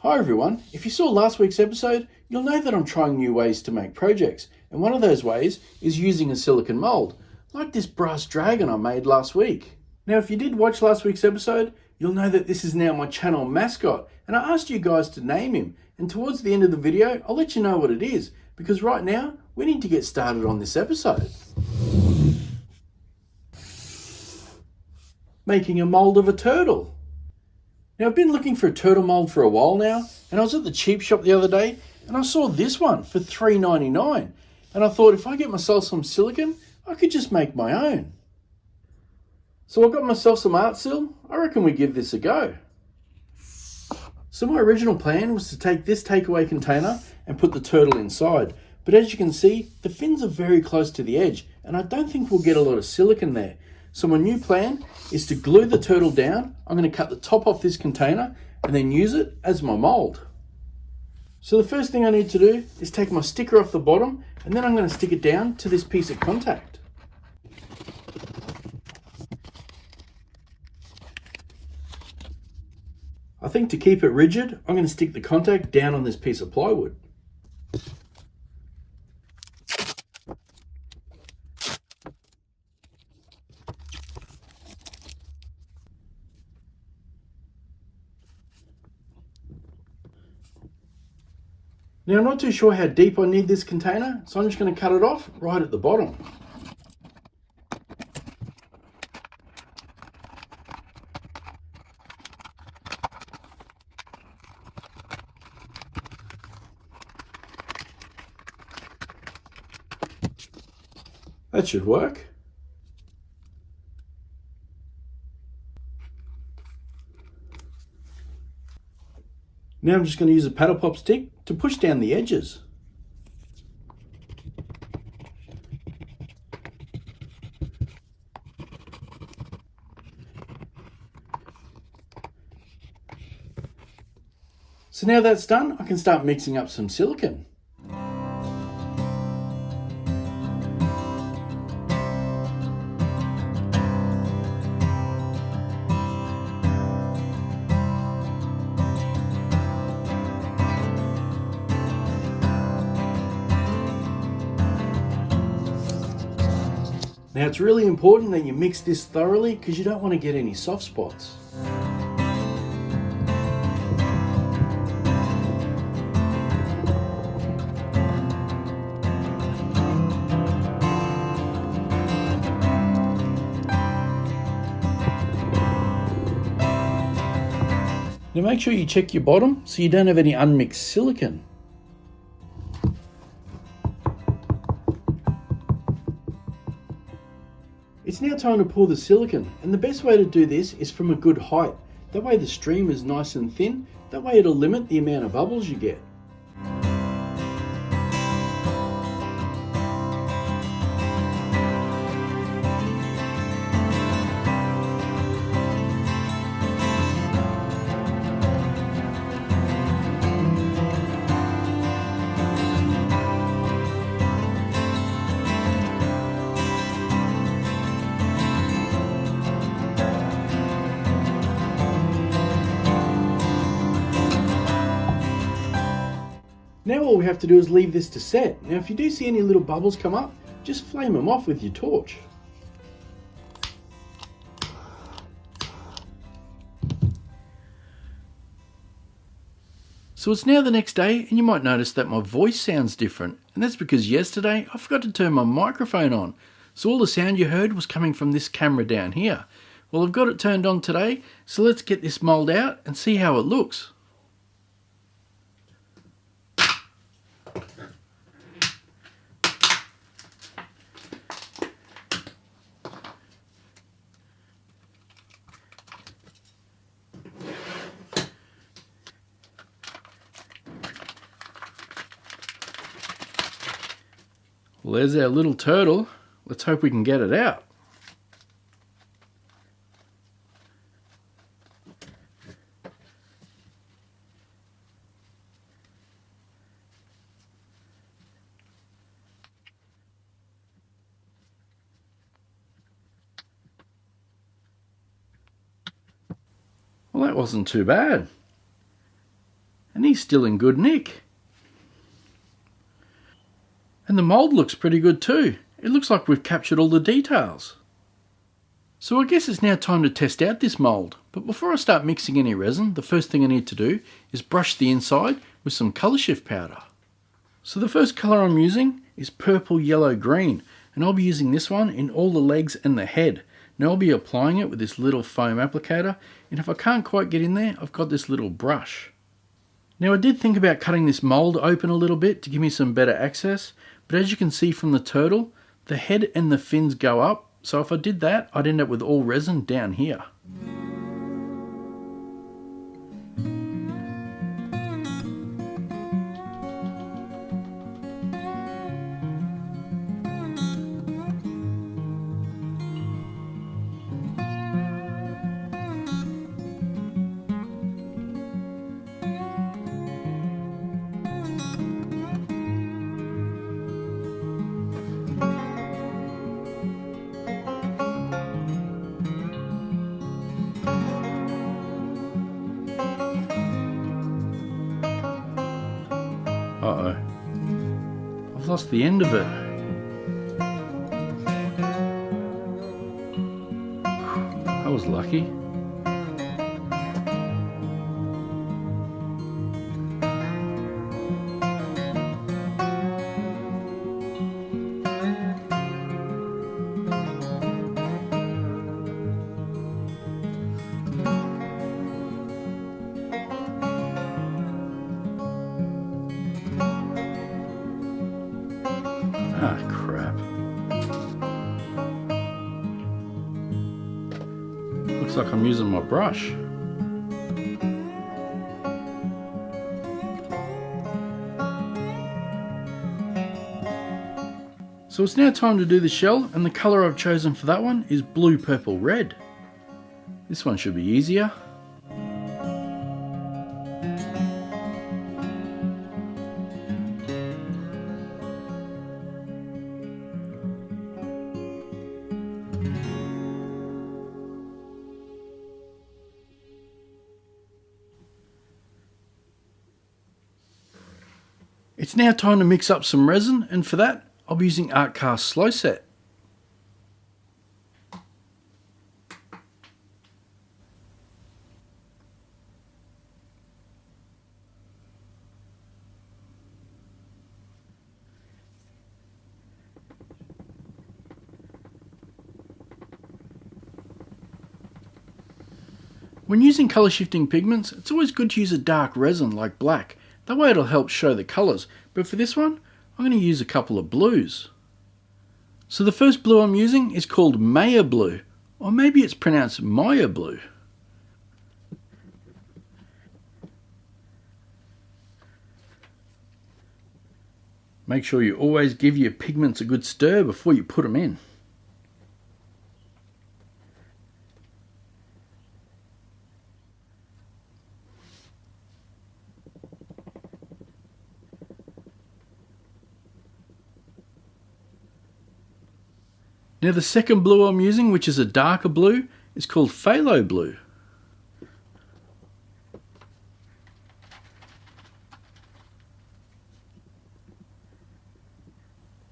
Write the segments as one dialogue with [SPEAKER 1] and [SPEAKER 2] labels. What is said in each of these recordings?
[SPEAKER 1] Hi everyone, if you saw last week's episode, you'll know that I'm trying new ways to make projects, and one of those ways is using a silicone mould, like this brass dragon I made last week. Now if you did watch last week's episode, you'll know that this is now my channel mascot, and I asked you guys to name him, and towards the end of the video I'll let you know what it is, because right now we need to get started on this episode. Making a mould of a turtle. Now I've been looking for a turtle mould for a while now, and I was at the cheap shop the other day and I saw this one for $3.99, and I thought if I get myself some silicone, I could just make my own. So I got myself some art sil. I reckon we give this a go. So my original plan was to take this takeaway container and put the turtle inside, but as you can see, the fins are very close to the edge and I don't think we'll get a lot of silicone there. So my new plan is to glue the turtle down. I'm going to cut the top off this container and then use it as my mould. So the first thing I need to do is take my sticker off the bottom, and then I'm going to stick it down to this piece of contact. I think to keep it rigid, I'm going to stick the contact down on this piece of plywood. Now I'm not too sure how deep I need this container, so I'm just going to cut it off right at the bottom. That should work. Now I'm just going to use a paddle pop stick to push down the edges. So now that's done, I can start mixing up some silicone. Now it's really important that you mix this thoroughly because you don't want to get any soft spots. Now make sure you check your bottom so you don't have any unmixed silicone. It's now time to pour the silicone, and the best way to do this is from a good height. That way the stream is nice and thin, that way it'll limit the amount of bubbles you get. Now all we have to do is leave this to set. Now if you do see any little bubbles come up, just flame them off with your torch. So it's now the next day, and you might notice that my voice sounds different, and that's because yesterday I forgot to turn my microphone on. So all the sound you heard was coming from this camera down here. Well, I've got it turned on today, so let's get this mould out and see how it looks. Well, there's our little turtle. Let's hope we can get it out. Well, that wasn't too bad. and he's still in good nick. And the mould looks pretty good too. It looks like we've captured all the details. So I guess it's now time to test out this mould. But before I start mixing any resin, the first thing I need to do is brush the inside with some colour shift powder. So the first colour I'm using is purple, yellow, green, and I'll be using this one in all the legs and the head. Now I'll be applying it with this little foam applicator, and if I can't quite get in there, I've got this little brush. Now I did think about cutting this mould open a little bit to give me some better access, but as you can see from the turtle, the head and the fins go up, so if I did that, I'd end up with all resin down here. Uh-oh. I've lost the end of it. I was lucky. Ah, crap. Looks like I'm using my brush. So it's now time to do the shell, and the colour I've chosen for that one is blue, purple, red. This one should be easier. It's now time to mix up some resin, and for that I'll be using Art Cast Slow Set. When using colour shifting pigments, it's always good to use a dark resin like black. That way it'll help show the colours, but for this one, I'm going to use a couple of blues. So the first blue I'm using is called Maya Blue, or maybe it's pronounced Maya Blue. Make sure you always give your pigments a good stir before you put them in. Now the second blue I'm using, which is a darker blue, is called Phthalo Blue.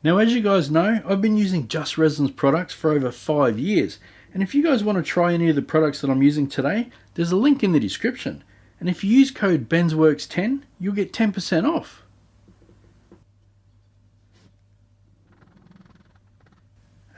[SPEAKER 1] Now as you guys know, I've been using Just Resin's products for over 5 years, and if you guys want to try any of the products that I'm using today, there's a link in the description, and if you use code BENSWORX10, you'll get 10% off.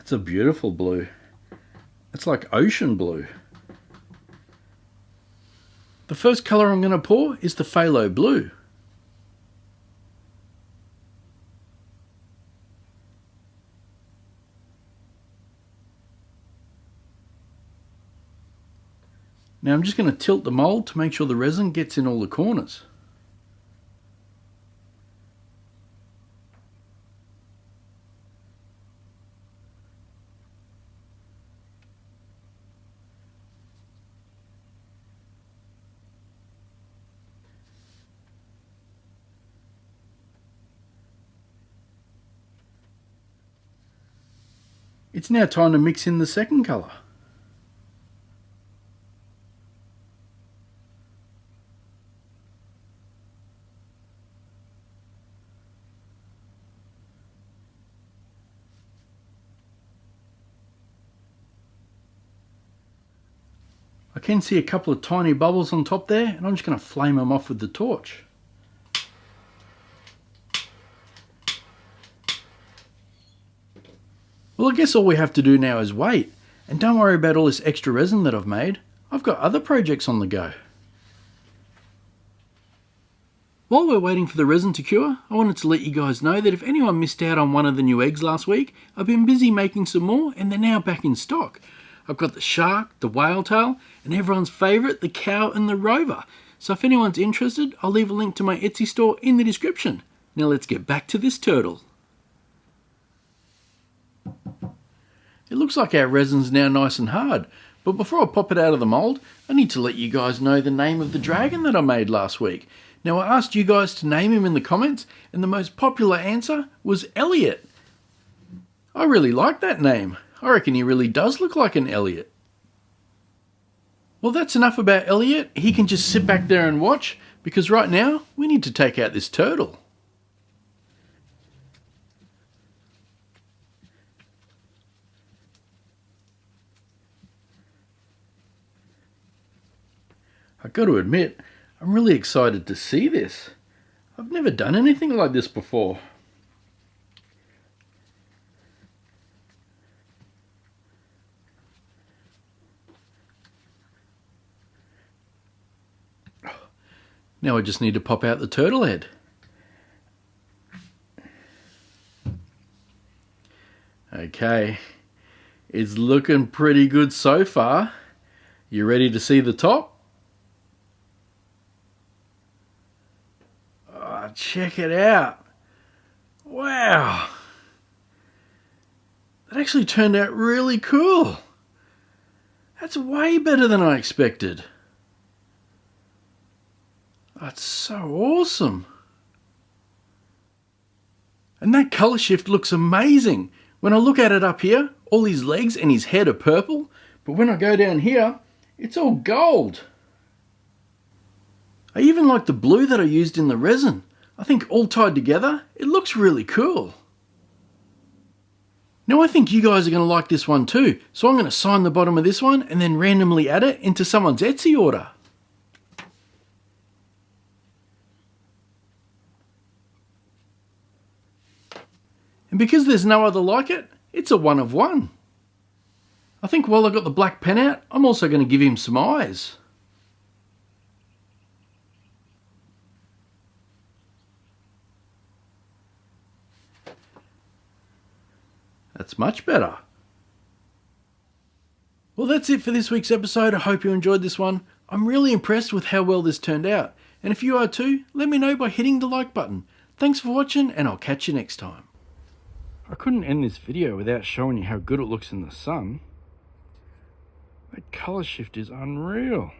[SPEAKER 1] It's a beautiful blue. It's like ocean blue. The first colour I'm going to pour is the Phthalo Blue. Now I'm just going to tilt the mould to make sure the resin gets in all the corners. It's now time to mix in the second colour. I can see a couple of tiny bubbles on top there, and I'm just going to flame them off with the torch. Well, I guess all we have to do now is wait, and don't worry about all this extra resin that I've made. I've got other projects on the go. While we're waiting for the resin to cure, I wanted to let you guys know that if anyone missed out on one of the new eggs last week, I've been busy making some more and they're now back in stock. I've got the shark, the whale tail, and everyone's favourite, the cow and the rover. So if anyone's interested, I'll leave a link to my Etsy store in the description. Now let's get back to this turtle. It looks like our resin's now nice and hard, but before I pop it out of the mould, I need to let you guys know the name of the dragon that I made last week. Now I asked you guys to name him in the comments, and the most popular answer was Elliot. I really like that name. I reckon he really does look like an Elliot. Well, that's enough about Elliot. He can just sit back there and watch, because right now we need to take out this turtle. I've got to admit, I'm really excited to see this. I've never done anything like this before. Now I just need to pop out the turtle head. Okay, it's looking pretty good so far. You ready to see the top? Oh, check it out. Wow. That actually turned out really cool. That's way better than I expected. That's so awesome. And that colour shift looks amazing. When I look at it up here, all his legs and his head are purple, but when I go down here, it's all gold. I even like the blue that I used in the resin. I think all tied together, it looks really cool. Now I think you guys are going to like this one too, so I'm going to sign the bottom of this one and then randomly add it into someone's Etsy order. And because there's no other like it, it's a one of one. I think while I got the black pen out, I'm also going to give him some eyes. That's much better. Well, that's it for this week's episode. I hope you enjoyed this one. I'm really impressed with how well this turned out. And if you are too, let me know by hitting the like button. Thanks for watching, and I'll catch you next time. I couldn't end this video without showing you how good it looks in the sun. That colour shift is unreal.